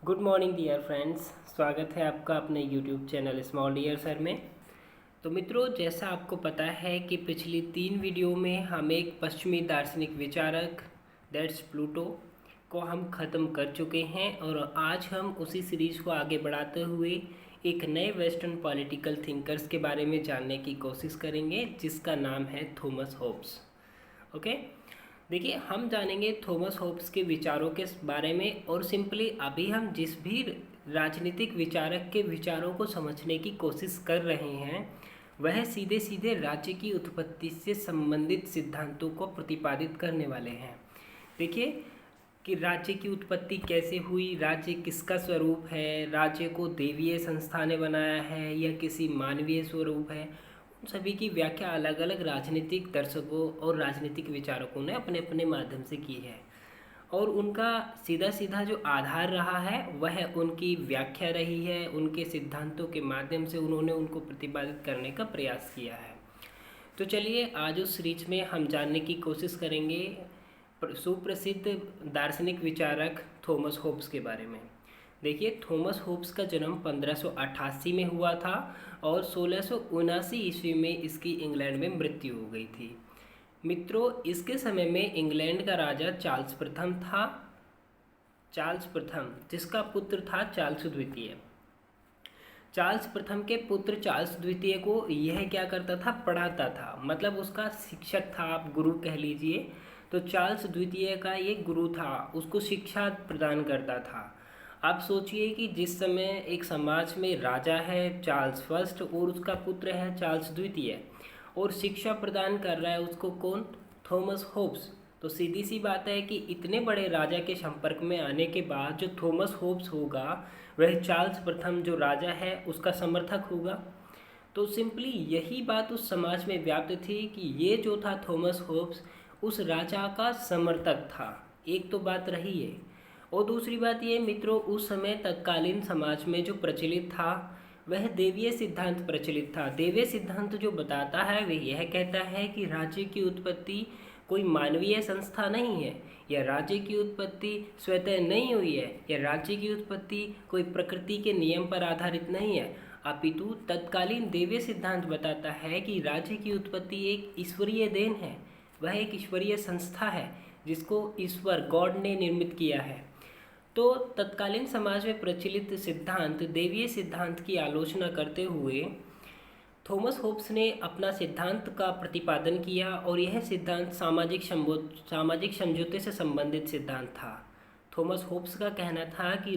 Good morning dear friends. स्वागत है आपका अपने YouTube channel small dear sir में। तो मित्रों, जैसा आपको पता है कि पिछली 3 वीडियो में हम एक पश्चिमी दार्शनिक विचारक दैट्स प्लूटो को हम ख़त्म कर चुके हैं और आज हम उसी सीरीज़ को आगे बढ़ाते हुए एक नए वेस्टर्न पॉलिटिकल थिंकर्स के बारे में जानने की कोशिश करेंगे, जिसका नाम है थॉमस होब्स। ओके, देखिए हम जानेंगे थॉमस होब्स के विचारों के बारे में और सिंपली अभी हम जिस भी राजनीतिक विचारक के विचारों को समझने की कोशिश कर रहे हैं वह सीधे सीधे राज्य की उत्पत्ति से संबंधित सिद्धांतों को प्रतिपादित करने वाले हैं। देखिए कि राज्य की उत्पत्ति कैसे हुई, राज्य किसका स्वरूप है, राज्य को देवीय संस्था ने बनाया है या किसी मानवीय स्वरूप है, उन सभी की व्याख्या अलग अलग राजनीतिक दर्शकों और राजनीतिक विचारकों ने अपने अपने माध्यम से की है और उनका सीधा सीधा जो आधार रहा है वह उनकी व्याख्या रही है। उनके सिद्धांतों के माध्यम से उन्होंने उनको प्रतिपादित करने का प्रयास किया है। तो चलिए आज उस सीरीज में हम जानने की कोशिश करेंगे सुप्रसिद्ध दार्शनिक विचारक थॉमस होब्स के बारे में। देखिए थॉमस होब्स का जन्म 1588 में हुआ था और 1679 ईस्वी में इसकी इंग्लैंड में मृत्यु हो गई थी। मित्रों, इसके समय में इंग्लैंड का राजा चार्ल्स प्रथम था, चार्ल्स प्रथम जिसका पुत्र था चार्ल्स द्वितीय। चार्ल्स प्रथम के पुत्र चार्ल्स द्वितीय को यह क्या करता था, पढ़ाता था, मतलब उसका शिक्षक था, आप गुरु कह लीजिए। तो चार्ल्स द्वितीय का ये गुरु था, उसको शिक्षा प्रदान करता था। आप सोचिए कि जिस समय एक समाज में राजा है चार्ल्स फर्स्ट और उसका पुत्र है चार्ल्स द्वितीय और शिक्षा प्रदान कर रहा है उसको कौन, थॉमस होब्स। तो सीधी सी बात है कि इतने बड़े राजा के संपर्क में आने के बाद जो थॉमस होब्स होगा वह चार्ल्स प्रथम जो राजा है उसका समर्थक होगा। तो सिंपली यही बात उस समाज में व्याप्त थी कि ये जो था थॉमस होब्स उस राजा का समर्थक था। एक तो बात रही है और दूसरी बात ये मित्रों, उस समय तत्कालीन समाज में जो प्रचलित था वह देवीय सिद्धांत प्रचलित था। देवीय सिद्धांत जो बताता है वह यह कहता है कि राज्य की उत्पत्ति कोई मानवीय संस्था नहीं है, या राज्य की उत्पत्ति स्वतः नहीं हुई है, या राज्य की उत्पत्ति कोई प्रकृति के नियम पर आधारित नहीं है, अपितु तत्कालीन देवीय सिद्धांत बताता है कि राज्य की उत्पत्ति एक ईश्वरीय देन है, वह एक ईश्वरीय संस्था है जिसको ईश्वर गॉड ने निर्मित किया है। तो तत्कालीन समाज में प्रचलित सिद्धांत देवीय सिद्धांत की आलोचना करते हुए थॉमस होब्स ने अपना सिद्धांत का प्रतिपादन किया और यह सिद्धांत सामाजिक समझौते से संबंधित सिद्धांत था। थॉमस होब्स का कहना था कि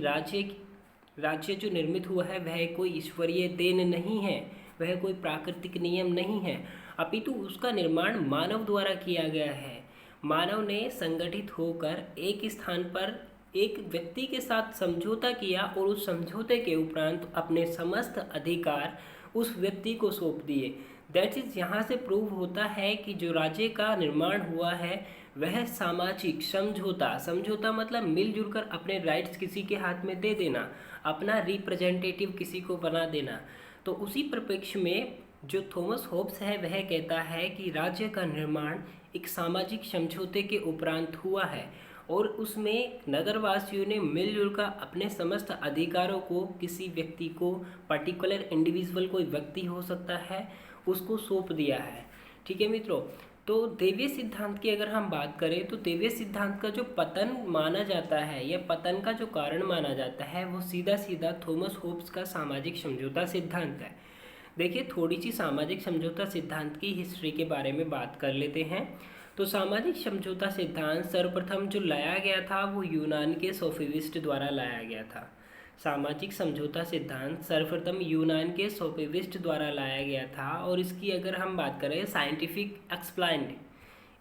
राज्य जो निर्मित हुआ है वह कोई ईश्वरीय देन नहीं है, वह कोई प्राकृतिक नियम नहीं है, अपितु उसका निर्माण मानव द्वारा किया गया है। मानव ने संगठित होकर एक स्थान पर एक व्यक्ति के साथ समझौता किया और उस समझौते के उपरांत अपने समस्त अधिकार उस व्यक्ति को सौंप दिए। दैट इज यहाँ से प्रूव होता है कि जो राज्य का निर्माण हुआ है वह सामाजिक समझौता मतलब मिलजुल कर अपने राइट्स किसी के हाथ में दे देना, अपना रिप्रेजेंटेटिव किसी को बना देना। तो उसी परिप्रेक्ष्य में जो थॉमस होब्स है वह कहता है कि राज्य का निर्माण एक सामाजिक समझौते के उपरांत हुआ है और उसमें नगरवासियों ने मिलजुल कर अपने समस्त अधिकारों को किसी व्यक्ति को, पर्टिकुलर इंडिविजुअल कोई व्यक्ति हो सकता है, उसको सौंप दिया है। ठीक है मित्रों, तो देवीय सिद्धांत की अगर हम बात करें तो देवीय सिद्धांत का जो पतन माना जाता है या पतन का जो कारण माना जाता है वो सीधा सीधा थॉमस होब्स का सामाजिक समझौता सिद्धांत है। देखिए थोड़ी सी सामाजिक समझौता सिद्धांत की हिस्ट्री के बारे में बात कर लेते हैं। तो सामाजिक समझौता सिद्धांत सर्वप्रथम जो लाया गया था वो यूनान के सोफिस्ट द्वारा लाया गया था। सामाजिक समझौता सिद्धांत सर्वप्रथम यूनान के सोफिस्ट द्वारा लाया गया था और इसकी अगर हम बात करें साइंटिफिक एक्सप्लेन्ड,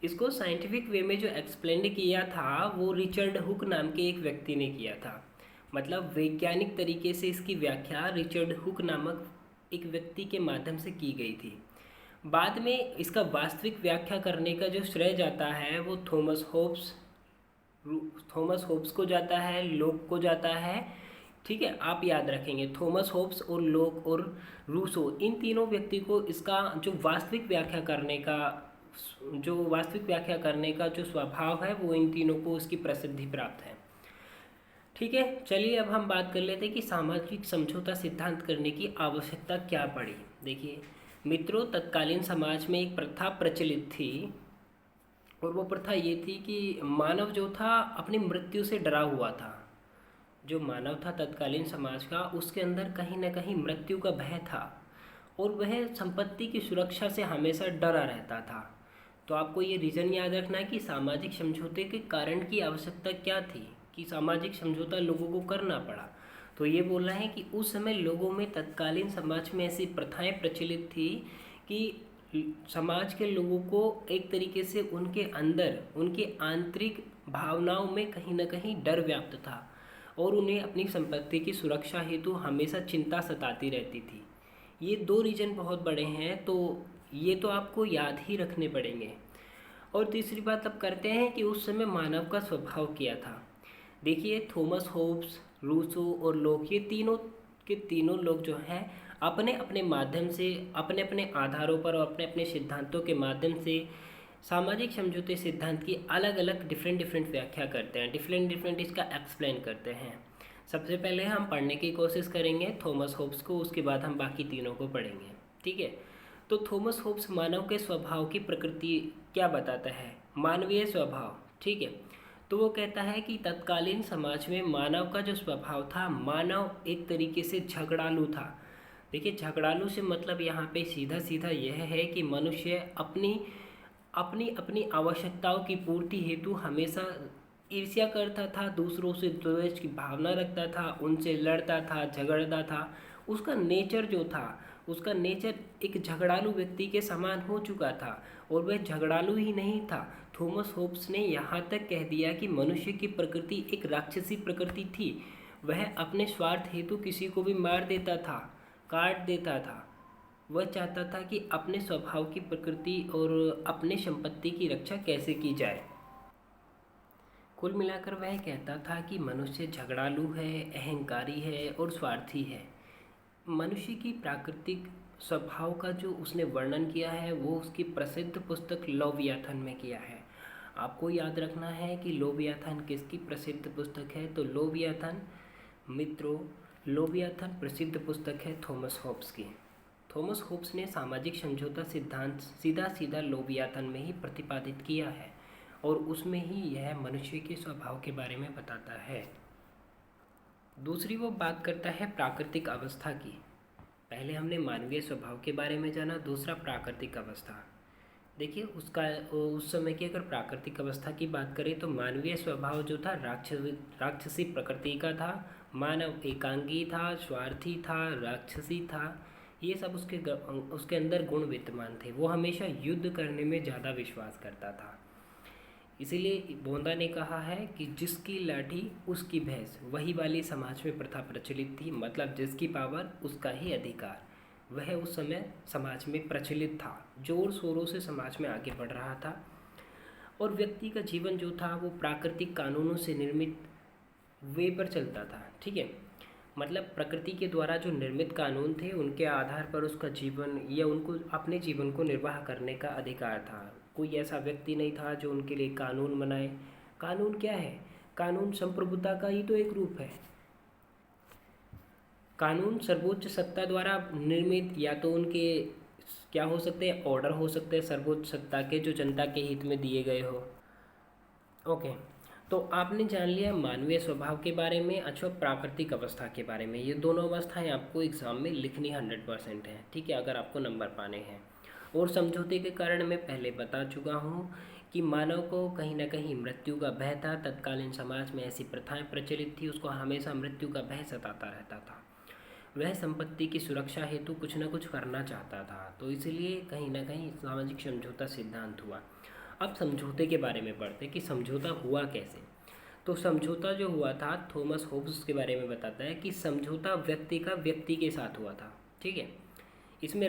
इसको साइंटिफिक वे में जो एक्सप्लेंड किया था वो रिचर्ड हुक नाम के एक व्यक्ति ने किया था। मतलब वैज्ञानिक तरीके से इसकी व्याख्या रिचर्ड हुक नामक एक व्यक्ति के माध्यम से की गई थी। बाद में इसका वास्तविक व्याख्या करने का जो श्रेय जाता है वो थॉमस होब्स को जाता है, लोक को जाता है। ठीक है, आप याद रखेंगे थॉमस होब्स और लोक और रूसो, इन तीनों व्यक्ति को इसका जो वास्तविक व्याख्या करने का जो स्वभाव है वो इन तीनों को इसकी प्रसिद्धि प्राप्त है। ठीक है, चलिए अब हम बात कर लेते हैं कि सामाजिक समझौता सिद्धांत करने की आवश्यकता क्या पड़ी। देखिए मित्रों, तत्कालीन समाज में एक प्रथा प्रचलित थी और वो प्रथा ये थी कि मानव जो था अपनी मृत्यु से डरा हुआ था। जो मानव था तत्कालीन समाज का, उसके अंदर कहीं ना कहीं मृत्यु का भय था और वह संपत्ति की सुरक्षा से हमेशा डरा रहता था। तो आपको ये रीज़न याद रखना है कि सामाजिक समझौते के कारण की आवश्यकता क्या थी, कि सामाजिक समझौता लोगों को करना पड़ा। तो ये बोलना है कि उस समय लोगों में, तत्कालीन समाज में ऐसी प्रथाएं प्रचलित थी कि समाज के लोगों को एक तरीके से उनके अंदर, उनके आंतरिक भावनाओं में कहीं ना कहीं डर व्याप्त था और उन्हें अपनी संपत्ति की सुरक्षा हेतु हमेशा चिंता सताती रहती थी। ये दो रीजन बहुत बड़े हैं, तो ये तो आपको याद ही रखने पड़ेंगे। और तीसरी बात अब करते हैं कि उस समय मानव का स्वभाव क्या था। देखिए थॉमस होब्स, रूसो और लोक, ये तीनों के तीनों लोग जो हैं अपने अपने माध्यम से, अपने अपने आधारों पर और अपने अपने सिद्धांतों के माध्यम से सामाजिक समझौते सिद्धांत की अलग अलग डिफरेंट डिफरेंट व्याख्या करते हैं, डिफरेंट डिफरेंट इसका एक्सप्लेन करते हैं। सबसे पहले हम पढ़ने की कोशिश करेंगे थॉमस होब्स को, उसके बाद हम बाकी तीनों को पढ़ेंगे। ठीक है, तो थॉमस होब्स मानव के स्वभाव की प्रकृति क्या बताता है, मानवीय स्वभाव। ठीक है, तो वो कहता है कि तत्कालीन समाज में मानव का जो स्वभाव था, मानव एक तरीके से झगड़ालू था। देखिए झगड़ालू से मतलब यहाँ पे सीधा सीधा यह है कि मनुष्य अपनी अपनी अपनी आवश्यकताओं की पूर्ति हेतु हमेशा ईर्ष्या करता था, दूसरों से द्वेष की भावना रखता था, उनसे लड़ता था, झगड़ता था। उसका नेचर जो था, उसका नेचर एक झगड़ालू व्यक्ति के समान हो चुका था। और वह झगड़ालू ही नहीं था, थॉमस होब्स ने यहाँ तक कह दिया कि मनुष्य की प्रकृति एक राक्षसी प्रकृति थी। वह अपने स्वार्थ हेतु किसी को भी मार देता था, काट देता था। वह चाहता था कि अपने स्वभाव की प्रकृति और अपने संपत्ति की रक्षा कैसे की जाए। कुल मिलाकर वह कहता था कि मनुष्य झगड़ालू है, अहंकारी है और स्वार्थी है। मनुष्य की प्राकृतिक स्वभाव का जो उसने वर्णन किया है वो उसकी प्रसिद्ध पुस्तक लोवियाथन में किया है। आपको याद रखना है कि लोवियाथन किसकी प्रसिद्ध पुस्तक है। तो लोवियाथन मित्रों, लोवियाथन प्रसिद्ध पुस्तक है थॉमस होब्स की। थॉमस होब्स ने सामाजिक समझौता सिद्धांत सीधा सीधा लोवियाथन में ही प्रतिपादित किया है और उसमें ही यह मनुष्य के स्वभाव के बारे में बताता है। दूसरी वो बात करता है प्राकृतिक अवस्था की। पहले हमने मानवीय स्वभाव के बारे में जाना, दूसरा प्राकृतिक अवस्था। देखिए उस समय की अगर प्राकृतिक अवस्था की बात करें तो मानवीय स्वभाव जो था राक्षसी प्रकृति का था। मानव एकांगी था, स्वार्थी था, राक्षसी था। ये सब उसके अंदर गुण विद्यमान थे। वो हमेशा युद्ध करने में ज़्यादा विश्वास करता था। इसीलिए बोंदा ने कहा है कि जिसकी लाठी उसकी भैंस, वही वाली समाज में प्रथा प्रचलित थी। मतलब जिसकी पावर उसका ही अधिकार, वह उस समय समाज में प्रचलित था, जोर शोरों से समाज में आगे बढ़ रहा था। और व्यक्ति का जीवन जो था वो प्राकृतिक कानूनों से निर्मित वे पर चलता था। ठीक है, मतलब प्रकृति के द्वारा जो निर्मित कानून थे उनके आधार पर उसका जीवन या उनको अपने जीवन को निर्वाह करने का अधिकार था। कोई ऐसा व्यक्ति नहीं था जो उनके लिए कानून बनाए। कानून क्या है? कानून संप्रभुता का ही तो एक रूप है। कानून सर्वोच्च सत्ता द्वारा निर्मित या तो उनके क्या हो सकते हैं, ऑर्डर हो सकते हैं सर्वोच्च सत्ता के, जो जनता के हित में दिए गए हो। ओके, तो आपने जान लिया मानवीय स्वभाव के बारे में, अच्छा प्राकृतिक अवस्था के बारे में। ये दोनों अवस्थाएं आपको एग्जाम में लिखनी 100% है। ठीक है, अगर आपको नंबर पाने हैं। और समझौते के कारण मैं पहले बता चुका हूँ कि मानव को कहीं ना कहीं मृत्यु का भय था। तत्कालीन समाज में ऐसी प्रथाएं प्रचलित थी, उसको हमेशा मृत्यु का भय सताता रहता था। वह संपत्ति की सुरक्षा हेतु कुछ न कुछ करना चाहता था, तो इसलिए कहीं ना कहीं सामाजिक समझौता सिद्धांत हुआ। अब समझौते के बारे में पढ़ते कि समझौता हुआ कैसे। तो समझौता जो हुआ था, थॉमस होब्स के बारे में बताता है कि समझौता व्यक्ति का व्यक्ति के साथ हुआ था। ठीक है, इसमें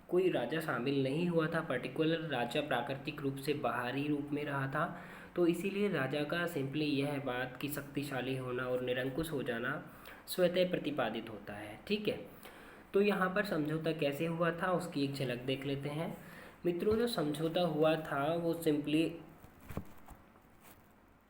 कोई राजा शामिल नहीं हुआ था। पर्टिकुलर राजा प्राकृतिक रूप से बाहरी रूप में रहा था, तो इसीलिए राजा का सिंपली यह बात कि शक्तिशाली होना और निरंकुश हो जाना स्वतः प्रतिपादित होता है। ठीक है, तो यहाँ पर समझौता कैसे हुआ था उसकी एक झलक देख लेते हैं। मित्रों, जो समझौता हुआ था वो सिंपली,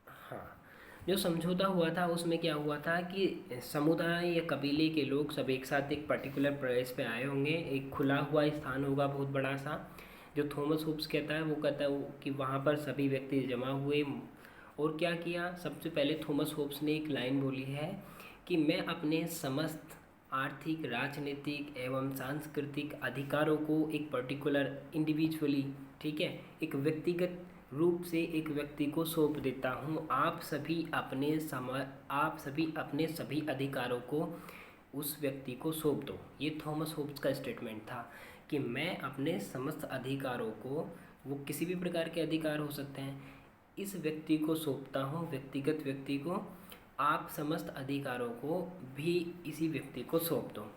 हाँ, जो समझौता हुआ था उसमें क्या हुआ था कि समुदाय या कबीले के लोग सब एक साथ एक पर्टिकुलर प्लेस पे आए होंगे, एक खुला हुआ स्थान होगा बहुत बड़ा सा, जो थॉमस होब्स कहता है, वो कहता है कि वहाँ पर सभी व्यक्ति जमा हुए। और क्या किया, सबसे पहले थॉमस होब्स ने एक लाइन बोली है कि मैं अपने समस्त आर्थिक, राजनीतिक एवं सांस्कृतिक अधिकारों को एक पर्टिकुलर इंडिविजुअली, ठीक है, एक व्यक्तिगत रूप से एक व्यक्ति को सौंप देता हूँ। आप सभी अपने सभी अधिकारों को उस व्यक्ति को सौंप दो। ये थॉमस होब्स का स्टेटमेंट था कि मैं अपने समस्त अधिकारों को, वो किसी भी प्रकार के अधिकार हो सकते हैं, इस व्यक्ति को सौंपता हूँ, व्यक्तिगत व्यक्ति को। आप समस्त अधिकारों को भी इसी व्यक्ति को सौंप दो।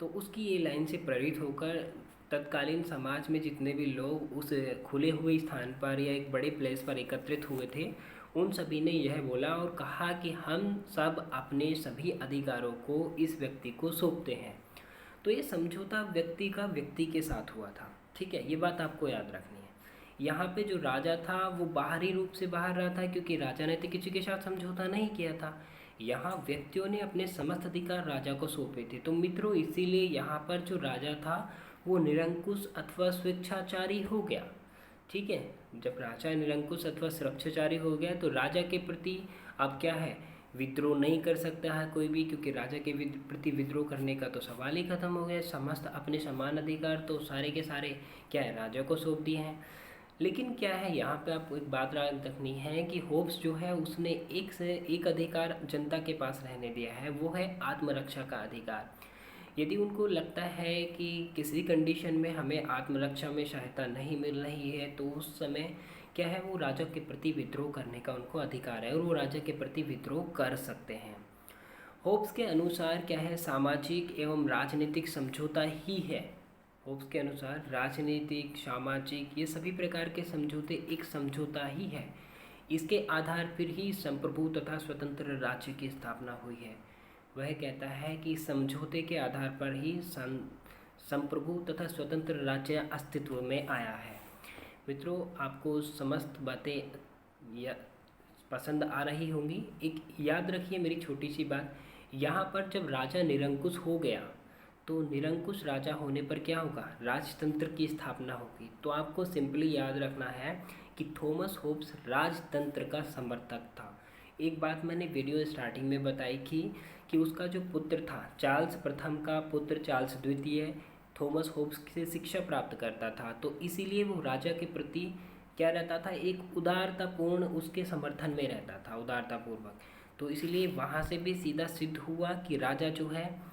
तो उसकी ये लाइन से प्रेरित होकर तत्कालीन समाज में जितने भी लोग उस खुले हुए स्थान पर या एक बड़े प्लेस पर एकत्रित हुए थे, उन सभी ने यह बोला और कहा कि हम सब अपने सभी अधिकारों को इस व्यक्ति को सौंपते हैं। तो ये समझौता व्यक्ति का व्यक्ति के साथ हुआ था, ठीक है, ये बात आपको याद रखनी है। यहाँ पे जो राजा था वो बाहरी रूप से बाहर रहा था, क्योंकि राजा ने तो किसी के साथ समझौता नहीं किया था। यहाँ व्यक्तियों ने अपने समस्त अधिकार राजा को सौंपे थे। तो मित्रों, इसीलिए यहाँ पर जो राजा था वो निरंकुश अथवा स्वेच्छाचारी हो गया, ठीक है। जब राजा निरंकुश अथवा स्वेच्छाचारी हो गया तो राजा के प्रति अब क्या है, विद्रोह नहीं कर सकता है कोई भी, क्योंकि राजा के प्रति विद्रोह करने का तो सवाल ही खत्म हो गया। समस्त अपने समान अधिकार तो सारे के सारे क्या है, राजा को सौंप दिए हैं। लेकिन क्या है, यहाँ पे आपको एक बात याद रखनी है कि होब्स जो है उसने एक से एक अधिकार जनता के पास रहने दिया है, वो है आत्मरक्षा का अधिकार। यदि उनको लगता है कि किसी कंडीशन में हमें आत्मरक्षा में सहायता नहीं मिल रही है, तो उस समय क्या है, वो राजा के प्रति विद्रोह करने का उनको अधिकार है और वो राजा के प्रति विद्रोह कर सकते हैं। होब्स के अनुसार क्या है, सामाजिक एवं राजनीतिक समझौता ही है। होब्स के अनुसार राजनीतिक, सामाजिक, ये सभी प्रकार के समझौते एक समझौता ही है। इसके आधार पर ही संप्रभु तथा स्वतंत्र राज्य की स्थापना हुई है। वह कहता है कि समझौते के आधार पर ही संप्रभु तथा स्वतंत्र राज्य अस्तित्व में आया है। मित्रों, आपको समस्त बातें पसंद आ रही होंगी। एक याद रखिए मेरी छोटी सी बात, यहाँ पर जब राजा निरंकुश हो गया तो निरंकुश राजा होने पर क्या होगा, राजतंत्र की स्थापना होगी। तो आपको सिंपली याद रखना है कि थॉमस होब्स राजतंत्र का समर्थक था। एक बात मैंने वीडियो स्टार्टिंग में बताई थी कि उसका जो पुत्र था, चार्ल्स प्रथम का पुत्र चार्ल्स द्वितीय थॉमस होब्स से शिक्षा प्राप्त करता था, तो इसीलिए वो राजा के प्रति क्या रहता था, एक उदारतापूर्ण उसके समर्थन में रहता था, उदारतापूर्वक। तो इसीलिए वहाँ से भी सीधा सिद्ध हुआ कि राजा जो है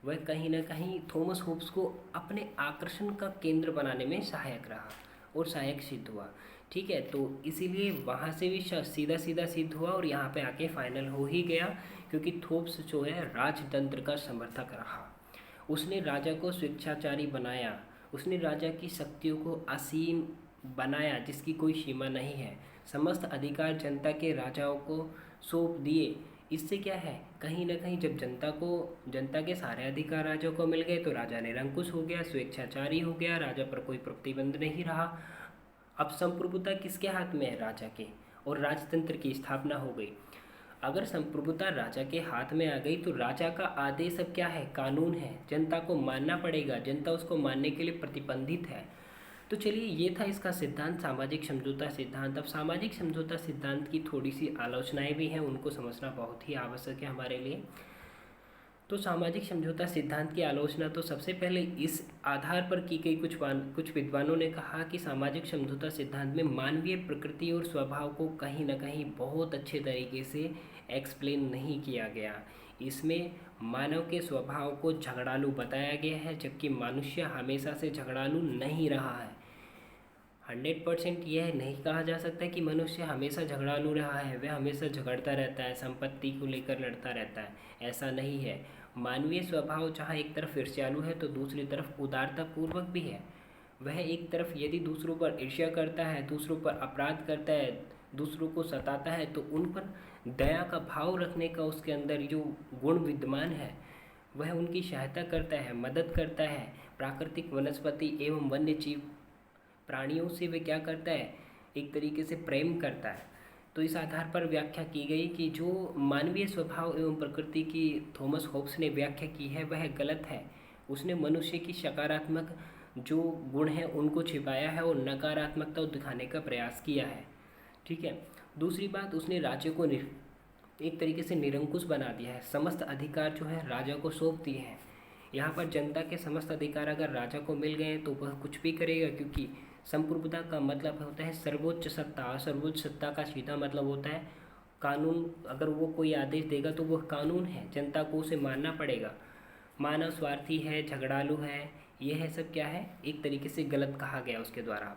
वह कहीं ना कहीं थॉमस होब्स को अपने आकर्षण का केंद्र बनाने में सहायक रहा और सहायक सिद्ध हुआ, ठीक है। तो इसीलिए वहाँ से भी सीधा सीधा सिद्ध हुआ और यहाँ पे आके फाइनल हो ही गया, क्योंकि थॉमस जो है राजतंत्र का समर्थक रहा। उसने राजा को स्वेच्छाचारी बनाया, उसने राजा की शक्तियों को असीम बनाया जिसकी कोई सीमा नहीं है। समस्त अधिकार जनता के राजाओं को सौंप दिए। इससे क्या है, कहीं ना कहीं जब जनता के सारे अधिकार राजा को मिल गए तो राजा निरंकुश हो गया, स्वेच्छाचारी हो गया, राजा पर कोई प्रतिबंध नहीं रहा। अब संप्रभुता किसके हाथ में है, राजा के, और राजतंत्र की स्थापना हो गई। अगर संप्रभुता राजा के हाथ में आ गई तो राजा का आदेश अब क्या है, कानून है, जनता को मानना पड़ेगा, जनता उसको मानने के लिए प्रतिबंधित है। तो चलिए, ये था इसका सिद्धांत, सामाजिक समझौता सिद्धांत। अब सामाजिक समझौता सिद्धांत की थोड़ी सी आलोचनाएं भी हैं, उनको समझना बहुत ही आवश्यक है हमारे लिए। तो सामाजिक समझौता सिद्धांत की आलोचना तो सबसे पहले इस आधार पर की गई, कुछ विद्वानों ने कहा कि सामाजिक समझौता सिद्धांत में मानवीय प्रकृति और स्वभाव को कहीं ना कहीं बहुत अच्छे तरीके से एक्सप्लेन नहीं किया गया। इसमें मानव के स्वभाव को झगड़ालू बताया गया है, जबकि मनुष्य हमेशा से झगड़ालू नहीं रहा है। 100% यह नहीं कहा जा सकता कि मनुष्य हमेशा झगड़ालू रहा है, वह हमेशा झगड़ता रहता है, संपत्ति को लेकर लड़ता रहता है, ऐसा नहीं है। मानवीय स्वभाव जहाँ एक तरफ ईर्ष्यालु है तो दूसरी तरफ उदारतापूर्वक भी है। वह एक तरफ यदि दूसरों पर ईर्ष्या करता है, दूसरों पर अपराध करता है, दूसरों को सताता है, तो उन पर दया का भाव रखने का उसके अंदर जो गुण विद्यमान है वह उनकी सहायता करता है, मदद करता है। प्राकृतिक वनस्पति एवं वन्य जीव प्राणियों से वे क्या करता है, एक तरीके से प्रेम करता है। तो इस आधार पर व्याख्या की गई कि जो मानवीय स्वभाव एवं प्रकृति की थॉमस होब्स ने व्याख्या की है वह गलत है। उसने मनुष्य की सकारात्मक जो गुण हैं उनको छिपाया है और नकारात्मकता दिखाने का प्रयास किया है। ठीक है। दूसरी बात, उसने राज्य को एक तरीके से निरंकुश बना दिया है। समस्त अधिकार जो है राजा को सौंप दिए हैं। यहाँ पर जनता के समस्त अधिकार अगर राजा को मिल गए तो वह कुछ भी करेगा, क्योंकि संप्रभुता का मतलब होता है सर्वोच्च सत्ता, और सर्वोच्च सत्ता का सीधा मतलब होता है कानून। अगर वो कोई आदेश देगा तो वह कानून है, जनता को उसे मानना पड़ेगा। मानव स्वार्थी है, झगड़ालू है, यह है सब क्या है, एक तरीके से गलत कहा गया उसके द्वारा।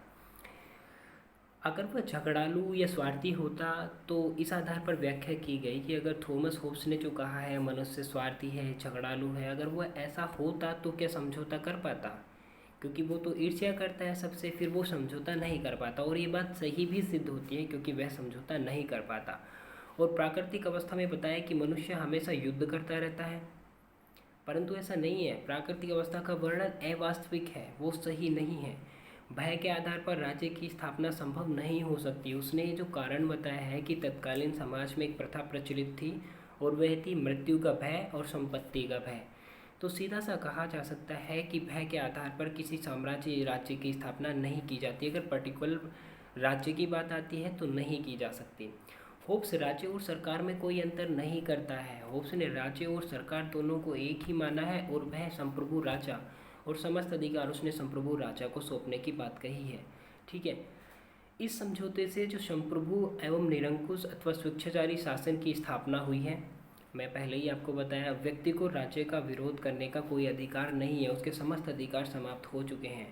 अगर वह झगड़ालू या स्वार्थी होता तो इस आधार पर व्याख्या की गई कि अगर थॉमस होब्स ने जो कहा है मनुष्य स्वार्थी है, झगड़ालू है, अगर वह ऐसा होता तो क्या समझौता कर पाता, क्योंकि वो तो ईर्ष्या करता है सबसे, फिर वो समझौता नहीं कर पाता। और ये बात सही भी सिद्ध होती है क्योंकि वह समझौता नहीं कर पाता। और प्राकृतिक अवस्था में बताया कि मनुष्य हमेशा युद्ध करता रहता है, परंतु ऐसा नहीं है। प्राकृतिक अवस्था का वर्णन अवास्तविक है, वो सही नहीं है। भय के आधार पर राज्य की स्थापना संभव नहीं हो सकती। उसने जो कारण बताया है कि तत्कालीन समाज में एक प्रथा प्रचलित थी और वह थी मृत्यु का भय और संपत्ति का भय। तो सीधा सा कहा जा सकता है कि भय के आधार पर किसी साम्राज्य या राज्य की स्थापना नहीं की जाती। अगर पर्टिकुलर राज्य की बात आती है तो नहीं की जा सकती। होब्स राज्य और सरकार में कोई अंतर नहीं करता है। होब्स ने राज्य और सरकार दोनों को एक ही माना है और वह संप्रभु राजा और समस्त अधिकार उसने संप्रभु राजा को सौंपने की बात कही है। ठीक है। इस समझौते से जो संप्रभु एवं निरंकुश अथवा स्वेच्छाचारी शासन की स्थापना हुई है, मैं पहले ही आपको बताया, व्यक्ति को राज्य का विरोध करने का कोई अधिकार नहीं है, उसके समस्त अधिकार समाप्त हो चुके हैं।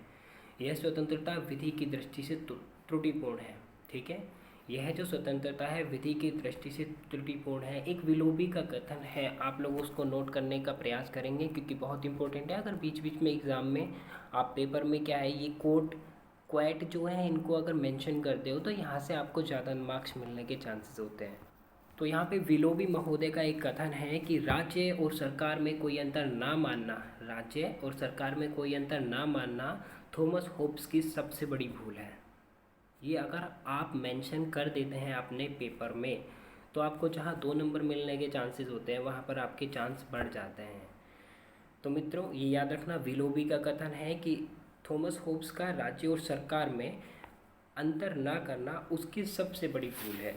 यह स्वतंत्रता विधि की दृष्टि से त्रुटिपूर्ण है। ठीक है। यह जो स्वतंत्रता है विधि की दृष्टि से त्रुटिपूर्ण है। एक विलोबी का कथन है, आप लोग उसको नोट करने का प्रयास करेंगे क्योंकि बहुत इंपॉर्टेंट है। अगर बीच बीच में एग्ज़ाम में आप पेपर में क्या है ये क्वैट जो है इनको अगर मेंशन करते हो तो यहाँ से आपको ज़्यादा मार्क्स मिलने के चांसेस होते हैं। तो यहाँ पे विलोबी महोदय का एक कथन है कि राज्य और सरकार में कोई अंतर ना मानना, राज्य और सरकार में कोई अंतर ना मानना थॉमस होब्स की सबसे बड़ी भूल है। ये अगर आप मेंशन कर देते हैं अपने पेपर में तो आपको जहाँ 2 नंबर मिलने के चांसेस होते हैं वहाँ पर आपके चांस बढ़ जाते हैं। तो मित्रों ये याद रखना, विलोबी का कथन है कि थॉमस होब्स का राज्य और सरकार में अंतर ना करना उसकी सबसे बड़ी भूल है।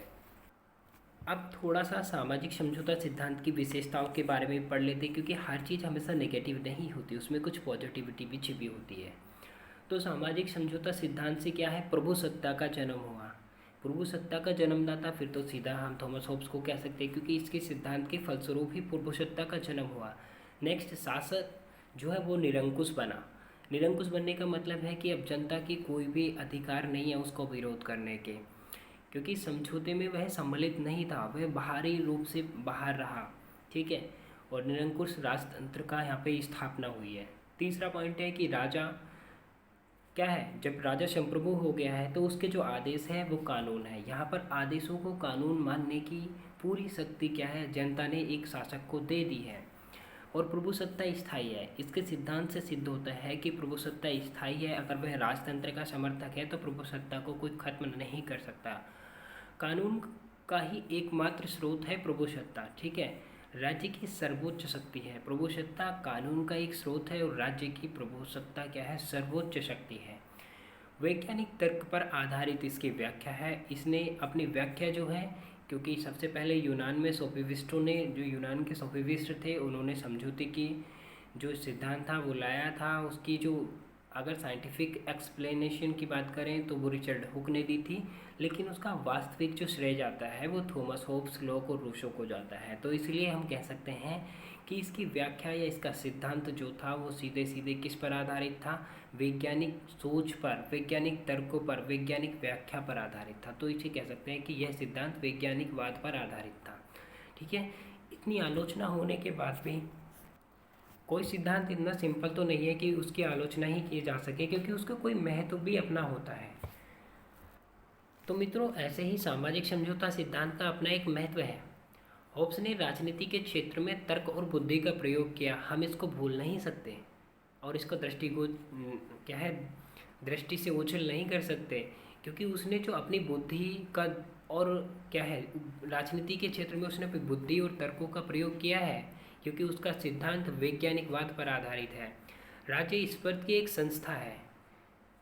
अब थोड़ा सा सामाजिक समझौता सिद्धांत की विशेषताओं के बारे में पढ़ लेते हैं, क्योंकि हर चीज़ हमेशा नेगेटिव नहीं होती, उसमें कुछ पॉजिटिविटी भी छिपी होती है। तो सामाजिक समझौता सिद्धांत से क्या है, प्रभु सत्ता का जन्म हुआ। प्रभु सत्ता का जन्मदाता फिर तो सीधा हम थॉमस होब्स को कह सकते हैं, क्योंकि इसके सिद्धांत के फलस्वरूप ही प्रभु सत्ता का जन्म हुआ। नेक्स्ट, शासक जो है वो निरंकुश बना। निरंकुश बनने का मतलब है कि अब जनता की कोई भी अधिकार नहीं है उसको विरोध करने के, क्योंकि समझौते में वह सम्मिलित नहीं था, वह बाहरी रूप से बाहर रहा। ठीक है। और निरंकुश राजतंत्र का यहाँ पे स्थापना हुई है। तीसरा पॉइंट है कि राजा क्या है, जब राजा संप्रभु हो गया है तो उसके जो आदेश है वो कानून है। यहाँ पर आदेशों को कानून मानने की पूरी शक्ति क्या है, जनता ने एक शासक को दे दी है। और प्रभु सत्ता स्थायी है। इसके सिद्धांत से सिद्ध होता है कि प्रभु सत्ता स्थायी है। अगर वह राजतंत्र का समर्थक है तो प्रभु सत्ता को कोई खत्म नहीं कर सकता। कानून का ही एकमात्र स्रोत है प्रभु सत्ता। ठीक है। राज्य की सर्वोच्च शक्ति है प्रभु सत्ता, कानून का एक स्रोत है और राज्य की प्रभु सत्ता क्या है, सर्वोच्च शक्ति है। वैज्ञानिक तर्क पर आधारित इसकी व्याख्या है। इसने अपनी व्याख्या जो है, क्योंकि सबसे पहले यूनान में सोफिस्टों ने, जो यूनान के सोफिस्ट थे, उन्होंने समझौते की जो सिद्धांत था वो लाया था। उसकी जो अगर साइंटिफिक एक्सप्लेनेशन की बात करें तो वो रिचर्ड हुक ने दी थी, लेकिन उसका वास्तविक जो श्रेय जाता है वो थॉमस होब्स, लॉक और रूसो को जाता है। तो इसलिए हम कह सकते हैं कि इसकी व्याख्या या इसका सिद्धांत जो था वो सीधे सीधे किस पर आधारित था, वैज्ञानिक सोच पर, वैज्ञानिक तर्कों पर, वैज्ञानिक व्याख्या पर आधारित था। तो इसे कह सकते हैं कि यह सिद्धांत वैज्ञानिकवाद पर आधारित था। ठीक है। इतनी आलोचना होने के बाद भी कोई सिद्धांत इतना सिंपल तो नहीं है कि उसकी आलोचना ही की जा सके, क्योंकि उसका कोई महत्व भी अपना होता है। तो मित्रों ऐसे ही सामाजिक समझौता सिद्धांत का अपना एक महत्व है। होब्स ने राजनीति के क्षेत्र में तर्क और बुद्धि का प्रयोग किया, हम इसको भूल नहीं सकते और इसको दृष्टि से ओझल नहीं कर सकते, क्योंकि उसने जो अपनी बुद्धि का और क्या है, राजनीति के क्षेत्र में उसने अपनी बुद्धि और तर्कों का प्रयोग किया है, क्योंकि उसका सिद्धांत वैज्ञानिकवाद पर आधारित है। राज्य ईश्वर की एक संस्था है,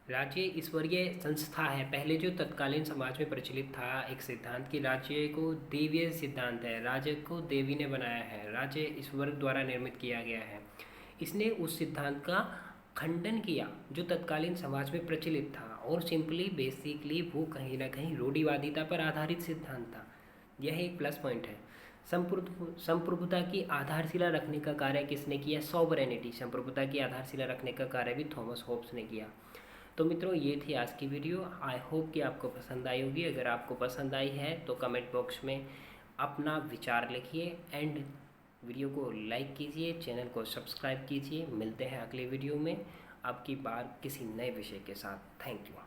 राज्य ईश्वरीय संस्था है। पहले जो तत्कालीन समाज में प्रचलित था एक सिद्धांत कि राज्य को देवीय सिद्धांत है, राज्य को देवी ने बनाया है, राज्य ईश्वर द्वारा निर्मित किया गया है। इसने उस सिद्धांत का खंडन किया जो तत्कालीन समाज में प्रचलित था, और सिंपली बेसिकली वो कहीं ना कहीं रूढ़िवादिता पर आधारित सिद्धांत था। यह एक प्लस पॉइंट है। संप्रभुता की आधारशिला रखने का कार्य किसने किया? सॉवरेनिटी, संप्रभुता की आधारशिला रखने का कार्य भी थॉमस होब्स ने किया। तो मित्रों, ये थी आज की वीडियो। आई होप कि आपको पसंद आई होगी। अगर आपको पसंद आई है तो कमेंट बॉक्स में अपना विचार लिखिए एंड वीडियो को लाइक कीजिए, चैनल को सब्सक्राइब कीजिए। मिलते हैं अगले वीडियो में आपकी बार किसी नए विषय के साथ। Thank you.